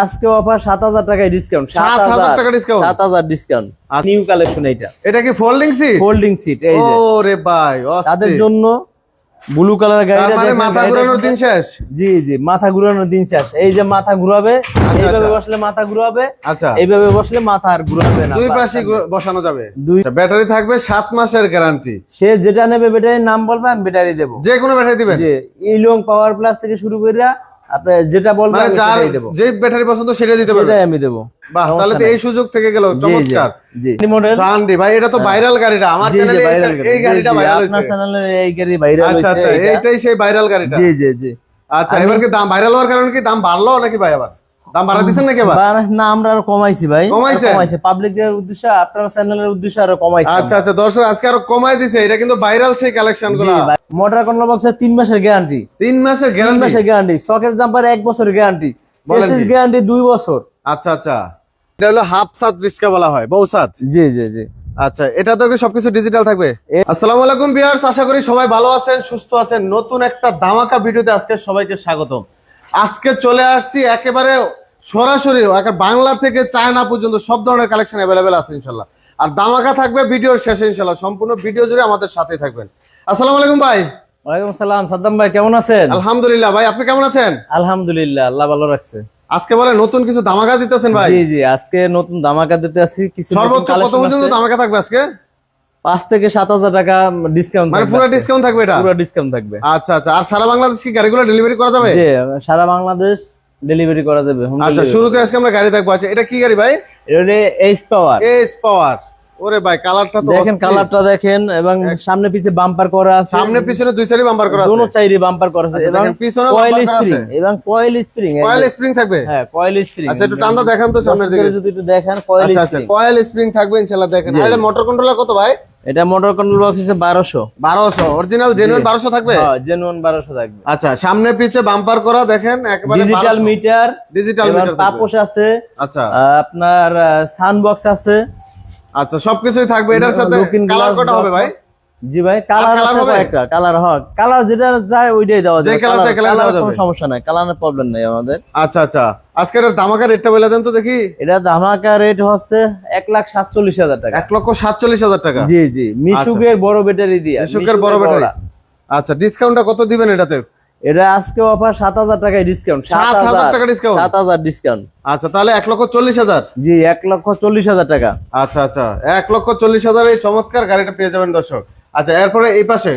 আজকে অফার ৭০০০ টাকায় ডিসকাউন্ট। ৭০০০ টাকা ডিসকাউন্ট। ৭০০০ ডিসকাউন্ট। নিউ কালেকশন এটা কি ফোল্ডিং সিট? Folding seat. এই যে ওরে ভাই তাদের জন্য ব্লু কালার গাড়িটা, তার মানে মাথা ঘোরানোর দিন শেষ। জি জি, মাথা ঘোরানোর দিন শেষ। এই যে মাথা ঘুরাবে, এইভাবে বসলে মাথা ঘুরাবে, আচ্ছা এইভাবে বসলে মাথা আর ঘুরাবে না। দুই পাশে বসানো যাবে। ব্যাটারি থাকবে 7 মাসের গ্যারান্টি। সে যেটা নেবে ব্যাটারির নাম বলবে, আমি ব্যাটারি দেব। যে কোনো ব্যাটারি দিবেন? জি, ইলং পাওয়ার প্লাস থেকে শুরু করে আপনি যেটা বলবেন আমি সেটাই দেব। যে ব্যাটারি পছন্দ সেটা দিতে পারবেন। সেটাই আমি দেব। বাহ, তাহলে তো এই সুযোগ থেকে গেল। চমৎকার। জি মডেল সানডি ভাই, এটা তো ভাইরাল গাড়িটা আমার চ্যানেলে। এই গাড়িটা ভাইরাল হইছে আপনার চ্যানেলে, এই গাড়ি ভাইরাল হইছে। আচ্ছা আচ্ছা, এইটাই সেই ভাইরাল গাড়িটা। জি জি জি। আচ্ছা, এবার কি দাম ভাইরাল হওয়ার কারণে কি দাম বাড়লো নাকি ভাই? আবার দাম বাড়া দিবেন নাকি? আবার না, আমরা আরো কমাইছি ভাই। কমাইছে পাবলিকের উদ্দেশ্যে, আপনার চ্যানেলের উদ্দেশ্যে আরো কমাইছি। আচ্ছা আচ্ছা, দর্শক আজকে আরো কমাই দিছে। এটা কিন্তু ভাইরাল সেই কালেকশনগুলো। মোটর কন্ট্রোল বক্সের 3 মাসের গ্যারান্টি। 3 মাসের গ্যারান্টি? 3 মাসের গ্যারান্টি। সকেট জাম্পার 1 বছরের গ্যারান্টি। চেসিস গ্যারান্টি 2 বছর। আচ্ছা আচ্ছা, এটা হলো হাফ সাত রিস্কা বলা হয়, বউ সাত। জি জি জি। আচ্ছা, এটা তো সবকিছু ডিজিটাল থাকবে। আসসালামু আলাইকুম ভিউয়ার্স, আশা করি সবাই ভালো আছেন, সুস্থ আছেন। নতুন একটা ধামাকা ভিডিওতে আজকে সবাইকে স্বাগতম। আজকে চলে আসছি একেবারে সরাসরি বাংলা থেকে চায়না পর্যন্ত সব ধরনের কালেকশন অ্যাভেলেবেল আছে ইনশাল্লাহ। আর ধামাকা থাকবে ভিডিওর শেষে ইনশাল্লাহ। সম্পূর্ণ ভিডিও জুড়ে আমাদের সাথেই থাকবেন। আসসালামু আলাইকুম ভাই। ওয়ালাইকুম আসসালাম। সাদ্দাম ভাই কেমন আছেন? আলহামদুলিল্লাহ ভাই, আপনি কেমন আছেন? আলহামদুলিল্লাহ, আল্লাহ ভালো রাখছে। আজকে বলে নতুন কিছু ধামাকা দিতেছেন ভাই? জি জি, আজকে নতুন ধামাকা দিতে আসছি। কিছু সর্বোচ্চ কত পর্যন্ত ধামাকা থাকবে আজকে? 5 থেকে 7,000 টাকা ডিসকাউন্ট। মানে পুরো ডিসকাউন্ট থাকবে? এটা পুরো ডিসকাউন্ট থাকবে। আচ্ছা আচ্ছা। আর সারা বাংলাদেশ কি গাড়িগুলো ডেলিভারি করা যাবে? জি, সারা বাংলাদেশ ডেলিভারি করা যাবে। আচ্ছা, শুরুতে আজকে আমরা গাড়ি দেখবো। আচ্ছা, এটা কি গাড়ি ভাই? এটা এইচ পাওয়ার। এইচ পাওয়ার। ওরে ভাই, কালারটা তো দেখেন, কালারটা দেখেন। এবং সামনে পিছে বাম্পার করা আছে। সামনে পিছনে দুই সাইডে বাম্পার করা আছে। দুনো সাইডে বাম্পার করা আছে। এবং পিছনে কয়েল স্প্রিং, এবং কয়েল স্প্রিং। কয়েল স্প্রিং থাকবে? হ্যাঁ, কয়েল স্প্রিং। আচ্ছা, একটু টানটা দেখান তো সামনের দিকে যদি একটু দেখেন। Coil spring. আচ্ছা, কয়েল স্প্রিং থাকবে ইনশাআল্লাহ। দেখেন তাহলে মোটর কন্ট্রোলার কত ভাই? এটা মোটর কন্ট্রোল বক্স হচ্ছে 1200। 1200 অরিজিনাল জেনুইন 1200 থাকবে? হ্যাঁ, জেনুইন 1200 থাকবে। আচ্ছা, সামনে পিছে বাম্পার করা দেখেন একেবারে ডিজিটাল মিটার। ডিজিটাল মিটার পাপোশ আছে। আচ্ছা, আপনার সাউন্ড বক্স আছে। আচ্ছা, সবকিছুই থাকবে। এটার সাথে কালার কটা হবে ভাই? জি ভাই, কালার হবে একটা। কালার হয়, কালার যেটা যায় ওইটাই দেওয়া যায়। কোনো সমস্যা নাই, কালারের প্রবলেম নাই আমাদের। আচ্ছা আচ্ছা, আজকের ধামাকা রেটটা বলে দেন তো দেখি। এটা ধামাকা রেট হচ্ছে 1,47,000 টাকা। 1,47,000 টাকা? জি জি, মিশুকের বড় ব্যাটারি দিয়ে। মিশুকের বড় ব্যাটারি। আচ্ছা, ডিসকাউন্টটা কত দিবেন এটাতে? এটা আজকে অফার 7,000 টাকায় ডিসকাউন্ট। 7,000 টাকা ডিসকাউন্ট? 7,000 ডিসকাউন্ট। আচ্ছা, তাহলে 1,40,000? জি, 1,40,000 টাকা। আচ্ছা আচ্ছা, 1,40,000 এই চমৎকার গাড়িটা পেয়ে যাবেন দর্শক। আচ্ছা, এরপরে এই পাশে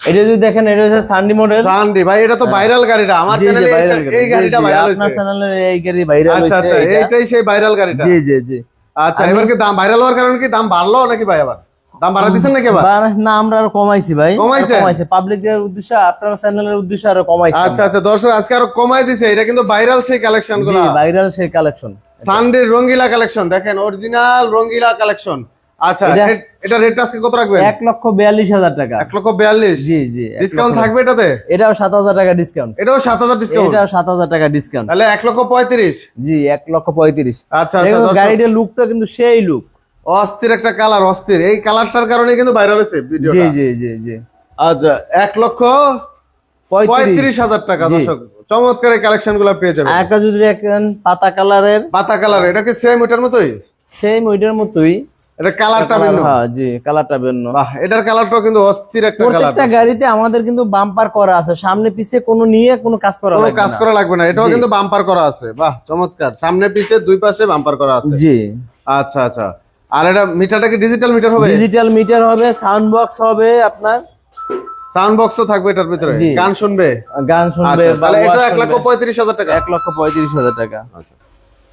এটা যদি দেখেন, এটা হচ্ছে সানডি মডেল। সানডি ভাই, এটা তো ভাইরাল গাড়িটা আমার চ্যানেলে। এই গাড়িটা ভাইরাল হইছে আপনার চ্যানেলে, এই গাড়ি ভাইরাল হইছে। আচ্ছা আচ্ছা, এইটাই সেই ভাইরাল গাড়িটা। জি জি জি। আচ্ছা, এবার কি দাম ভাইরাল হওয়ার কারণে কি দাম বাড়লো নাকি ভাই? আবার দাম বাড়া দিবেন নাকি? আবার না, আমরা আরো কমাইছি ভাই। কমাইছে পাবলিকের উদ্দেশ্যে, আপনার চ্যানেলের উদ্দেশ্যে আরো কমাইছি। আচ্ছা আচ্ছা, দর্শক আজকে আরো কমাই দিছে। এটা কিন্তু ভাইরাল সেই কালেকশনগুলো। জি, ভাইরাল সেই কালেকশন। সানডির রঙ্গিলা কালেকশন দেখেন, অরিজিনাল রঙ্গিলা কালেকশন। আচ্ছা, এটা রেট আজকে কত রাখবেন? 1,42,000 টাকা। 1,42,000? জি জি। ডিসকাউন্ট থাকবে এটাতে? এটাও 7,000 টাকা ডিসকাউন্ট। এটাও 7,000 ডিসকাউন্ট? এটাও 7,000 টাকা ডিসকাউন্ট। তাহলে 1,35,000? জি, 1,35,000। আচ্ছা আচ্ছা, গাড়িটার লুকটা কিন্তু সেই লুক। অস্থির একটা কালার, অস্থির। এই কালারটার কারণে কিন্তু ভাইরাল হয়েছে ভিডিওটা। জি জি জি জি। আচ্ছা, 1,35,000 টাকা দর্শক। চমৎকার এই কালেকশনগুলো পেয়ে যাবেন। একটা যদি দেখেন পাতা কালারের। পাতা কালার, এটা কি সেম ওইটার মতোই? সেম ওইটার মতোই। এটা কালারটা ভিন্ন? হ্যাঁ জি, কালারটা ভিন্ন। বাহ, এটার কালারটাও কিন্তু অস্থির একটা কালার। প্রত্যেকটা গাড়িতে আমাদের কিন্তু বাম্পার করা আছে। সামনে পিছে কোনো কাজ করা লাগবে না। কাজ করা লাগবে না, এটাও কিন্তু বাম্পার করা আছে। বাহ, চমৎকার। সামনে পিছে দুই পাশে বাম্পার করা আছে। জি। আচ্ছা আচ্ছা, আর এটা মিটারটা কি ডিজিটাল মিটার হবে? ডিজিটাল মিটার হবে, সাউন্ড বক্স হবে আপনার। সাউন্ড বক্সও থাকবে এটার ভিতরে, গান শুনবে? গান শুনবে। তাহলে এটা 1,35,000 টাকা? 1,35,000 টাকা। আচ্ছা,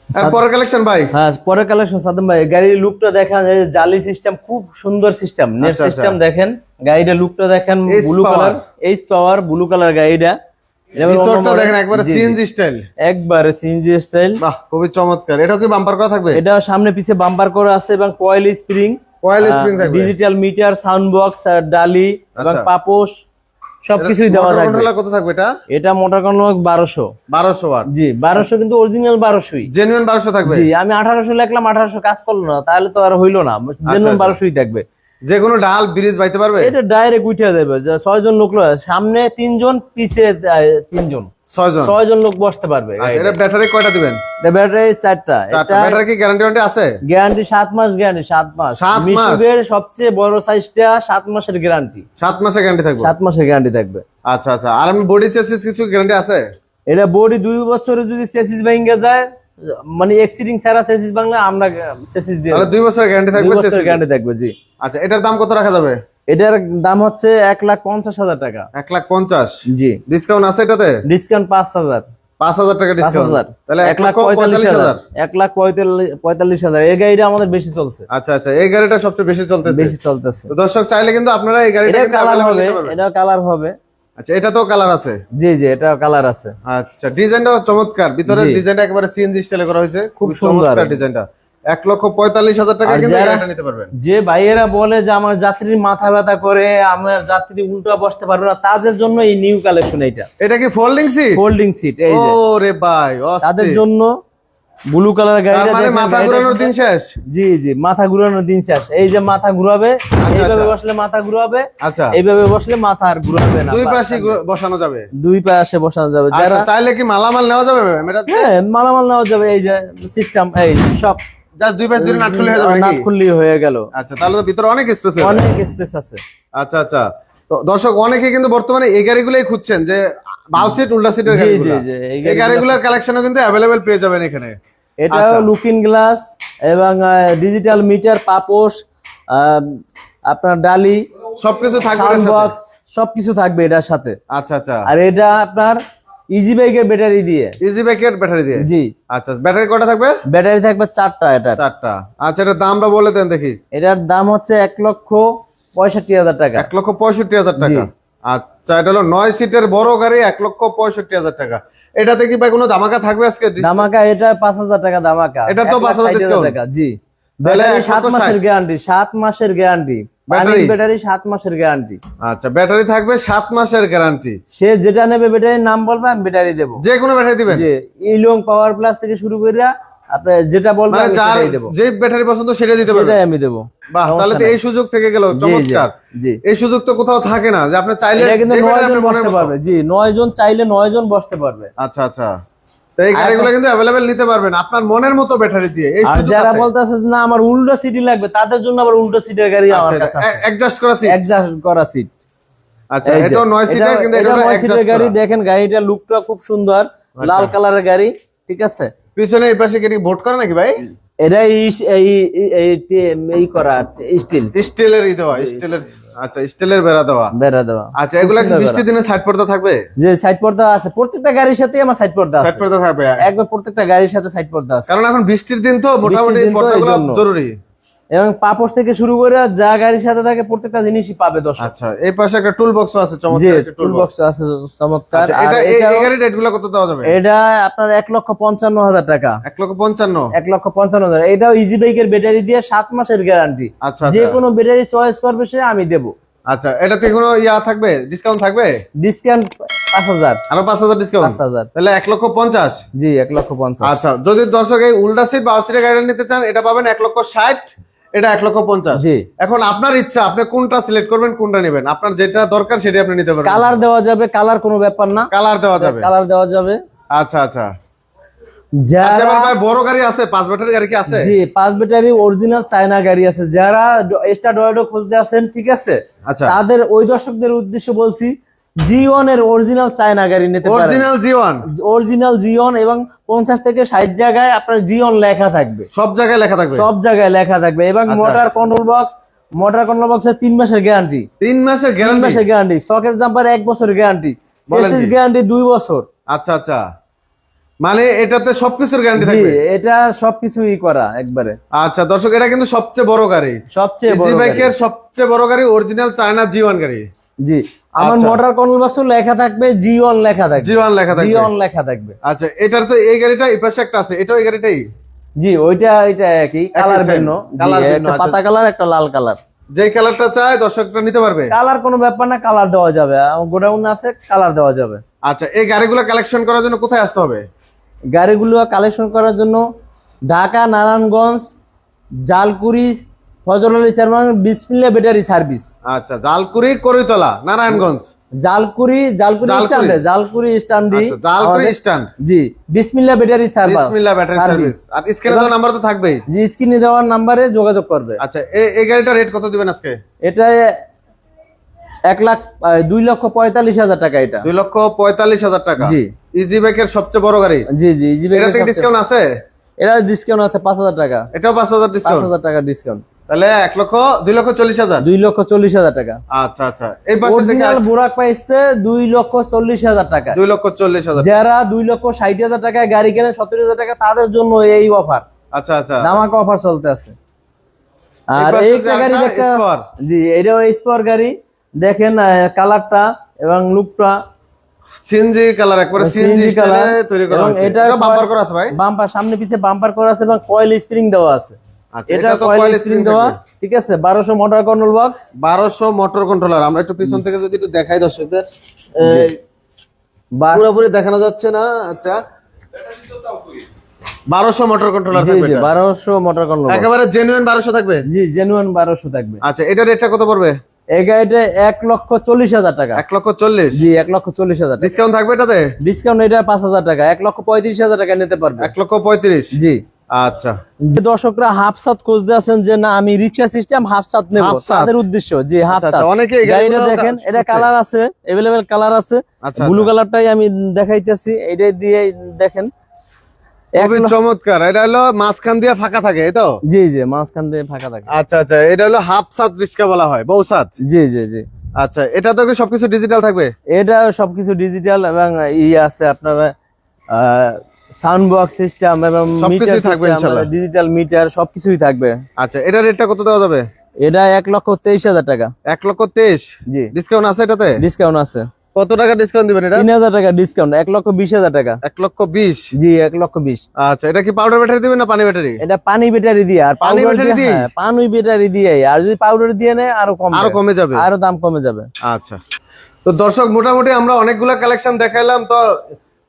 আর পরের কালেকশন ভাই? হ্যাঁ, পরের কালেকশন সাদম ভাই। গাড়ির লুকটা দেখেন, জালি সিস্টেম, খুব সুন্দর সিস্টেম, নেট সিস্টেম। দেখেন গাড়িটার লুকটা দেখেন, ব্লু কালার, এইচ পাওয়ার ব্লু কালার গাড়িটা। ভিতরটা দেখেন একবারে সিএনজি স্টাইল। একবারে সিএনজি স্টাইল। বাহ, খুবই চমৎকার। এটাও কি বাম্পার করা থাকবে? এটা সামনে পিছে বাম্পার করা আছে, এবং কয়েল স্প্রিং। কয়েল স্প্রিং থাকবে, ডিজিটাল মিটার, সাউন্ড বক্স, আর ডালি এবং পাপোশ সবকিছুই দেওয়া থাকবে। কন্ট্রোলার কত থাকবে এটা? এটা মোটর কন্ট্রোল 1200 ওয়াট? জি, 1200 কিন্তু অরিজিনাল 1200ই। জেনুইন 1200 থাকবে? জি, আমি 1800 লিখলাম, 1800 কাজ করলো না, তাহলে তো আর হইলো না। জেনুইন 1200ই থাকবে। যে কোনো ডাল ব্রিজ বাইতে পারবে? এটা ডাইরেক্ট উঠে যাবে। 6 জন লোক, সামনে 3 জন, পিছে 3 জন। 6 জন লোক বসতে পারবে। এটা ব্যাটারি কয়টা দিবেন? ব্যাটারি 4টা। এটা ব্যাটারি কি গ্যারান্টি আছে? গ্যারান্টি 7 মাস, গ্যারান্টি 7 মাস। মিশুকের সবচেয়ে বড় সাইজটা 7 মাসের গ্যারান্টি। 7 মাসের গ্যারান্টি থাকবে? 7 মাসের গ্যারান্টি থাকবে। আচ্ছা আচ্ছা। আর আমি বডি চেসিস কিছু গ্যারান্টি আছে? এটা বডি 2 বছরে যদি চেসিস ভেঙে যায়, মানে এক্সিডিং ছাড়া চেসিস ভাঙলে আমরা চেসিস দিয়ে তাহলে 2 বছরের গ্যারান্টি থাকবে? 2 বছরের গ্যারান্টি থাকবে, জি। আচ্ছা, এটার দাম কত রাখা যাবে? এটার দাম হচ্ছে 1,50,000 টাকা। 1,50,000? জি। ডিসকাউন্ট আছে এটাতে? ডিসকাউন্ট 5,000। 5,000 টাকা ডিসকাউন্ট। 5,000। তাহলে 1,45,000। 1,45,000। এই গাড়িটা আমাদের বেশি চলছে। আচ্ছা আচ্ছা, এই গাড়িটা সবচেয়ে বেশি চলতেছে? বেশি চলতেছে। তো দর্শক চাইলে কিন্তু আপনারা এই গাড়িটা এটা কালার হবে, এটা কালার হবে। আচ্ছা, এটা তো কালার আছে? জি জি, এটা কালার আছে। আচ্ছা, ডিজাইনটাও চমৎকার, ভিতরের ডিজাইনটা একেবারে সিএনজি স্টাইলে করা হয়েছে, খুব চমৎকার ডিজাইনটা। 1,45,000 টাকা কিন্তু গাড়িটা নিতে পারবেন। যে ভাইয়েরা বলে যে আমার যাত্রীর মাথা ব্যথা করে, আমার যাত্রী উল্টা বসতে পারবে না, তাদের জন্য এই নিউ কালেকশন। এটা কি ফোল্ডিং সিট? ফোল্ডিং সিট, এই যে। ওরে ভাই, তাদের জন্য ব্লু কালার গাড়িটা, মানে মাথা ঘোরানোর দিন শেষ। জি জি, মাথা ঘুরানোর দিন শেষ। এই যে মাথা ঘুরাবে, এইভাবে বসলে মাথা ঘুরাবে। আচ্ছা, এইভাবে বসলে মাথা আর ঘুরাবে না। দুই পাশে বসানো যাবে? দুই পাশে বসানো যাবে। যারা চাইলে কি মালামাল নেওয়া যাবে? হ্যাঁ, মালামাল নেওয়া যাবে। এই যে সিস্টেম, এই সব জাস্ট দুই পাশে নাট খুলে হয়ে যাবে নাকি? নাট খুললেই হয়ে গেল। আচ্ছা, তাহলে তো ভিতরে অনেক স্পেস আছে। অনেক স্পেস আছে। আচ্ছা আচ্ছা। তো দর্শক অনেকে কিন্তু বর্তমানে এই গাড়িগুলোই খুঁজছেন, যে বাউ সিট উল্টা সিটের গাড়িগুলো। এই গাড়িগুলোর কালেকশনও কিন্তু अवेलेबल পেয়ে যাবেন এখানে। এটাও লুকিং গ্লাস এবং ডিজিটাল মিটার, পাপোশ, আপনার ডালি সবকিছু থাকবে, সাউন্ড বক্স সবকিছু থাকবে এটার সাথে। আচ্ছা আচ্ছা। আর এটা আপনার ইজি বাইকের ব্যাটারি দিয়ে। ইজি বাইকের ব্যাটারি দিয়ে? জি। আচ্ছা, ব্যাটারি কয়টা থাকবে? ব্যাটারি থাকবে 4টা। এটা 4টা। আচ্ছা, এটার দামটা বলে দেন দেখি। এটার দাম হচ্ছে 1,65,000 টাকা। 1,65,000 টাকা। আচ্ছা, এটা হলো 9 সিটের বড় গাড়ি, 1,65,000 টাকা। এটাতে কি ভাই কোনো ধামাকা থাকবে আজকে? ধামাকা, এটা 5,000 টাকা ধামাকা। এটা তো 5,000 ডিসকাউন্ট। জি। ব্যাটারি 7 মাসের গ্যারান্টি, 7 মাসের গ্যারান্টি। ব্যাটারি 7 মাসের গ্যারান্টি। আচ্ছা, ব্যাটারি থাকবে 7 মাসের গ্যারান্টি। সে যেটা নেবে ব্যাটারির নাম বলবে, আমি ব্যাটারি দেব। যে কোনো ব্যাটারি দিবেন? জি। ইলং পাওয়ার প্লাস থেকে শুরু করে আপনি যেটা বলবেন আমি সেটাই দেব। যে ব্যাটারি পছন্দ সেটা দিতে পারবেন? সেটাই আমি দেব। বাহ, তাহলে তো এই সুযোগ থেকে গেল, চমৎকার। জি। এই সুযোগ তো কোথাও থাকে না, যে আপনি চাইলে এটা কিন্তু 9 জন বসতে পারবে। জি, 9 জন চাইলে 9 জন বসতে পারবে। আচ্ছা আচ্ছা। তো এই গাড়িগুলো কিন্তু अवेलेबल নিতে পারবেন আপনার মনের মতো ব্যাটারি দিয়ে। এই সুযোগ আছে। যারা বলতাছে যে না আমার উল্টো সিটি লাগবে, তাদের জন্য আবার উল্টো সিটের গাড়ি আমার কাছে আছে। অ্যাডজাস্ট করা সিট? অ্যাডজাস্ট করা সিট। আচ্ছা, এটা 9 সিটের, কিন্তু এটা 9 সিটের গাড়ি। দেখেন গাড়িটার লুকটা খুব সুন্দর, লাল কালারের গাড়ি, ঠিক আছে। পিছনে এই পাশে কি বোর্ড করা নাকি ভাই? এটা এই করা স্টিলের দেওয়া, স্টিলের। আচ্ছা, স্টিলের বেড়া দেওয়া। আচ্ছা, এগুলা কি বৃষ্টির দিনে সাইড পর্দা থাকবে? যে সাইড পর্দা আছে প্রত্যেকটা গাড়ির সাথে, আমার সাইড পর্দা আছে। সাইড পর্দা থাকবে একবার প্রত্যেকটা গাড়ির সাথে সাইড পর্দা আছে, কারণ এখন বৃষ্টির দিন তো মোটামুটি পর্দাগুলো জরুরি। এবং পাপোশ থেকে শুরু করে যা গাড়ির সাথে থাকে প্রত্যেকটা জিনিসই পাবে দর্শক। আচ্ছা, এই পাশে একটা টুল বক্স আছে, চমৎকার একটা টুল বক্স আছে, চমৎকার। এটা এই গাড়ির রেটগুলো কত দেওয়া যাবে? এটা আপনার 1,55,000 টাকা। 1,55,000? 1,55,000। এটাও ইজি বাইকের ব্যাটারি দিয়ে 7 মাসের গ্যারান্টি। আচ্ছা, যে কোনো ব্যাটারি চয়েস করবে সে আমি দেব। আচ্ছা, এটাতে কোনো থাকবে, ডিসকাউন্ট থাকবে? ডিসকাউন্ট 5,000। আরো 5,000 ডিসকাউন্ট? 5,000। তাহলে 1,50,000? জি, 1,50,000। আচ্ছা, যদি দর্শক এই উল্টা সিট বা সিটের গাড়ি নিতে চান, এটা পাবেন 1,60,000, এটা 1,50,000। জি। এখন আপনার ইচ্ছা, আপনি কোনটা সিলেক্ট করবেন, কোনটা নেবেন, আপনার যেটা দরকার সেটাই আপনি নিতে পারবেন। কালার দেওয়া যাবে, কালার কোনো ব্যাপার না, কালার দেওয়া যাবে, কালার দেওয়া যাবে। আচ্ছা আচ্ছা। যারা ভাই বড় গাড়ি আছে, 5 ব্যাটারি গাড়ি কি আছে? জি, 5 ব্যাটারি অরিজিনাল চায়না গাড়ি আছে। যারা এক্সট্রা ডয়েডো খুঁজতে আছেন, ঠিক আছে, আচ্ছা, তাদের ওই দর্শকদের উদ্দেশ্যে বলছি, G1 এর অরিজিনাল চায়না গাড়ি নিতে পারেন। Original G1? অরিজিনাল G1, এবং 50 থেকে 60 জায়গায় আপনার G1 লেখা থাকবে। সব জায়গায় লেখা থাকবে? সব জায়গায় লেখা থাকবে। এবং মোটর কন্ট্রোল বক্সের 3 মাসের গ্যারান্টি। 3 মাসের গ্যারান্টি? 3 মাসের গ্যারান্টি। সকেট জাম্পার 1 বছরের গ্যারান্টি। চেসিস গ্যারান্টি 2 বছর। আচ্ছা আচ্ছা, মানে এটাতে সবকিছুর গ্যারান্টি থাকবে? এটা সবকিছুই করা একবারে। আচ্ছা দর্শক, এটা কিন্তু সবচেয়ে বড় গাড়ি, সবচেয়ে বড় বাইকের সবচেয়ে বড় গাড়ি, অরিজিনাল চায়না G1 গাড়ি। জি, আমার মোটর কন্ট্রোল বক্সে লেখা থাকবে G1 লেখা থাকবে। G1 লেখা থাকবে? G1 লেখা থাকবে। আচ্ছা, এটার তো এই গাড়িটা এই পাশে একটা আছে, এটাও এই গাড়িটাই? জি, এটা একই কালার ভিন্ন। একটা পাতা কালার, একটা লাল কালার। যে কালারটা চায় দর্শকরা নিতে পারবে? কালার কোনো ব্যাপার না, কালার দেওয়া যাবে। গোডাউন আছে, কালার দেওয়া যাবে। আচ্ছা, এই গাড়িগুলো কালেকশন করার জন্য কোথায় আসতে হবে? গাড়িগুলো কালেকশন করার জন্য Dhaka, Narayanganj, Jalkuri, Fazal Ali chairman, Bismillah battery service. আচ্ছা, জালকুড়ি, করিতলা, নারায়ণগঞ্জ। জালকুড়ি জালকুড়ি স্ট্যান্ডি জালকুড়ি স্ট্যান্ড। জি, Bismillah battery service. Bismillah battery service. আর স্ক্রিনে দেওয়া নাম্বার তো থাকবেই। জি, স্ক্রিনে দেওয়ার নম্বরে যোগাযোগ করবে। আচ্ছা, এই গাড়িটা রেট কত দিবেন আজকে? এটা 2,45,000 টাকা। এটা 2,45,000 টাকা। জি, ইজি বাইকের সবচেয়ে বড় গাড়ি। জি জি, ইজি এটা থেকে ডিসকাউন্ট আছে? এটা ডিসকাউন্ট আছে 5,000 টাকা। এটাও 5,000 ডিসকাউন্ট। 5,000 টাকা ডিসকাউন্ট, তাহলে 2,40,000। 2,40,000 টাকা। আচ্ছা আচ্ছা, এই পাশে থেকে অরিজিনাল বুরাক পাইছে 2,40,000 টাকা। 2,40,000। যারা 2,60,000 টাকায় গাড়ি কেনে 70,000 টাকা, তাদের জন্য এই অফার, আচ্ছা আচ্ছা, ধামাকা অফার চলতে আছে। আর পাশে এই যে গাড়ি একটা একটা, স্পর। জি, এটাও স্পোর গাড়ি। দেখেন কালারটা এবং লুকটা সিএনজি কালার, একবারে সিএনজি কালার তৈরি করা আছে। এটা বাম্পার করা আছে ভাই? বাম্পার, সামনে পিছে বাম্পার করা আছে এবং কয়েল স্প্রিং দেওয়া আছে। আচ্ছা, এটা তো কয়েল স্প্রিং দেওয়া, ঠিক আছে। 1200 motor control box, 1200 motor controller. আমরা একটু পিছন থেকে যদি একটু দেখাই দর্শকদের, বা- পুরোপুরি দেখানো যাচ্ছে না। আচ্ছা, 1200 মোটর কন্ট্রোলার জি থাকবে জি, এটা। 1200 মোটর কন্ট্রোল, একেবারে জেনুইন 1200 থাকবে। জি, জেনুইন 1200 থাকবে। আচ্ছা, এটা রেটটা কত পড়বে? এই গাড়িটা 1,40,000 টাকা। 1,40,000। জি, 1,40,000 টাকা। ডিসকাউন্ট থাকবে এটাতে? ডিসকাউন্ট এটা 5,000 টাকা, 1,35,000 টাকা নিতে পারবে। 1,35,000। জি। আচ্ছা, যে দর্শকরা হাফ সাত খুঁজতে আছেন যে না আমি রিক্সা সিস্টেম হাফ সাত নেব, হাফ সাত। তাদের উদ্দেশ্য, জি, হাফ আচ্ছা, সাত। অনেকে এই গাড়িটা গাড়িগুলো দেখেন, এটা খুঁজছে। কালার আছে, अवेलेबल কালার আছে। আচ্ছা, ব্লু আচ্ছা। কালারটাই আমি দেখাইতেছি, এটাই দিয়ে দেখেন। খুবই চমৎকার। এটা হলো মাঝখান দিয়ে ফাঁকা থাকে, এই তো? জি জি, মাঝখান দিয়ে ফাঁকা থাকে। আচ্ছা আচ্ছা, এটা হলো হাফ সাত রিক্সা বলা হয়, বউসাত। জি জি জি। আচ্ছা, এটা তো কি সবকিছু ডিজিটাল থাকবে? এটা সবকিছু ডিজিটাল এবং আছে আপনার সাউন্ড বক্স সিস্টেম এবং সবকিছুই থাকবে ইনশাআল্লাহ। ডিজিটাল মিটার সবকিছুই থাকবে। আচ্ছা, এটা রেটটা কত দেওয়া যাবে? এটা 1,23,000 টাকা। 1,23,000। জি, ডিসকাউন্ট আছে এটাতে? ডিসকাউন্ট আছে। কত টাকা ডিসকাউন্ট দিবেন এটা? 3,000 টাকা ডিসকাউন্ট, 1,20,000 টাকা। 1,20,000। জি, 1,20,000। আচ্ছা, এটা কি পাউডার ব্যাটারি দিবেন না পানি ব্যাটারি? এটা পানি ব্যাটারি দিয়ে, আর পানি powder ব্যাটারি দিয়ে? হ্যাঁ, পানি ব্যাটারি দিয়ে। আর যদি পাউডার দিয়ে নেয় আরো কমে যাবে। আরো দাম কমে যাবে। আচ্ছা, তো দর্শক মোটামুটি আমরা অনেকগুলা কালেকশন দেখাইলাম। তো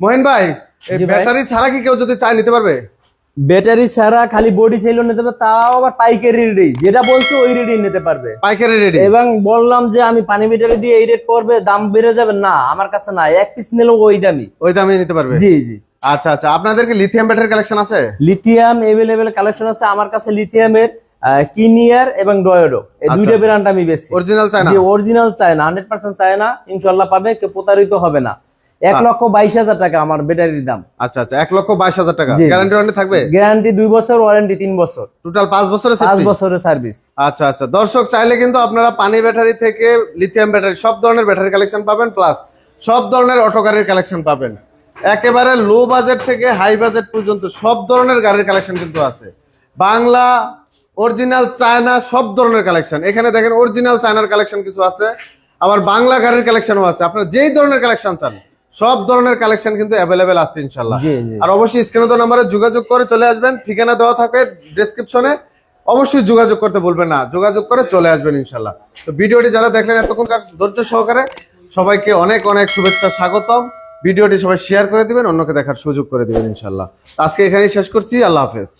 মহিন ভাই, এই জি ভাই। ব্যাটারি ছাড়া কি কেউ যদি চায় নিতে পারবে? ব্যাটারি ছাড়া খালি বডি চাইলেও নিতে পারবে, তাও আবার পাইকারি রেডি, যেটা বলছো ওই রেডি নিতে পারবে। পাইকারি রেডি? এবং বললাম যে আমি পানি ব্যাটারি দিয়ে এই রেট পড়বে, দাম বেড়ে যাবে, না, আমার কাছে না, এক পিস নিলেও ওই দামই। ওই দামে নিতে পারবে? জি জি। আচ্ছা আচ্ছা, আপনাদের কি লিথিয়াম ব্যাটারি কালেকশন আছে? লিথিয়াম अवेलेबल কালেকশন আছে আমার কাছে। লিথিয়ামের কিনিয়ার এবং ডয়োডো, এই দুইটা ব্র্যান্ড আমি বেশি। অরিজিনাল চায় না? জি, অরিজিনাল চায় না, 100% চায় না, ইনশাআল্লাহ পাবে, কেউ প্রতারিত হবে না। 1,22,000 টাকা আমার ব্যাটারির দাম। আচ্ছা আচ্ছা, 1,22,000 টাকা। জি। গ্যারান্টি ওয়ারেন্টি থাকবে? গ্যারান্টি 2 বছর, ওয়ারেন্টি 3 বছর, টোটাল 5 বছরের 5 safety? বছরের সার্ভিস। আচ্ছা আচ্ছা, দর্শক চাইলে কিন্তু আপনারা পানি ব্যাটারি থেকে লিথিয়াম ব্যাটারি সব ধরনের ব্যাটারি কালেকশন পাবেন, প্লাস সব ধরনের অটো গাড়ির কালেকশন পাবেন। একেবারে লো বাজেট থেকে হাই বাজেট পর্যন্ত সব ধরনের গাড়ির কালেকশন কিন্তু আছে। বাংলা, অরিজিনাল, চায়না, সব ধরনের কালেকশন এখানে দেখেন। অরিজিনাল চায়নার কালেকশন কিছু আছে, আবার বাংলা গাড়ির কালেকশনও আছে। আপনারা যেই ধরনের কালেকশন চান সব ধরনের কালেকশন কিন্তু অ্যাভেলেবেল আছে ইনশাল্লাহ। জি জি। আর অবশ্যই স্ক্রিনে দেওয়া নাম্বারে যোগাযোগ করে চলে আসবেন। ঠিকানা দেওয়া থাকে ডেসক্রিপশনে, অবশ্যই যোগাযোগ করতে ভুলবেন না, যোগাযোগ করে চলে আসবেন ইনশাল্লাহ। তো ভিডিওটি যারা দেখলেন এতক্ষণ ধৈর্য সহকারে, সবাইকে অনেক অনেক শুভেচ্ছা, স্বাগতম। ভিডিওটি সবাই শেয়ার করে দিবেন, অন্যকে দেখার সুযোগ করে দিবেন ইনশাল্লাহ। আজকে এখানেই শেষ করছি, আল্লাহ হাফেজ।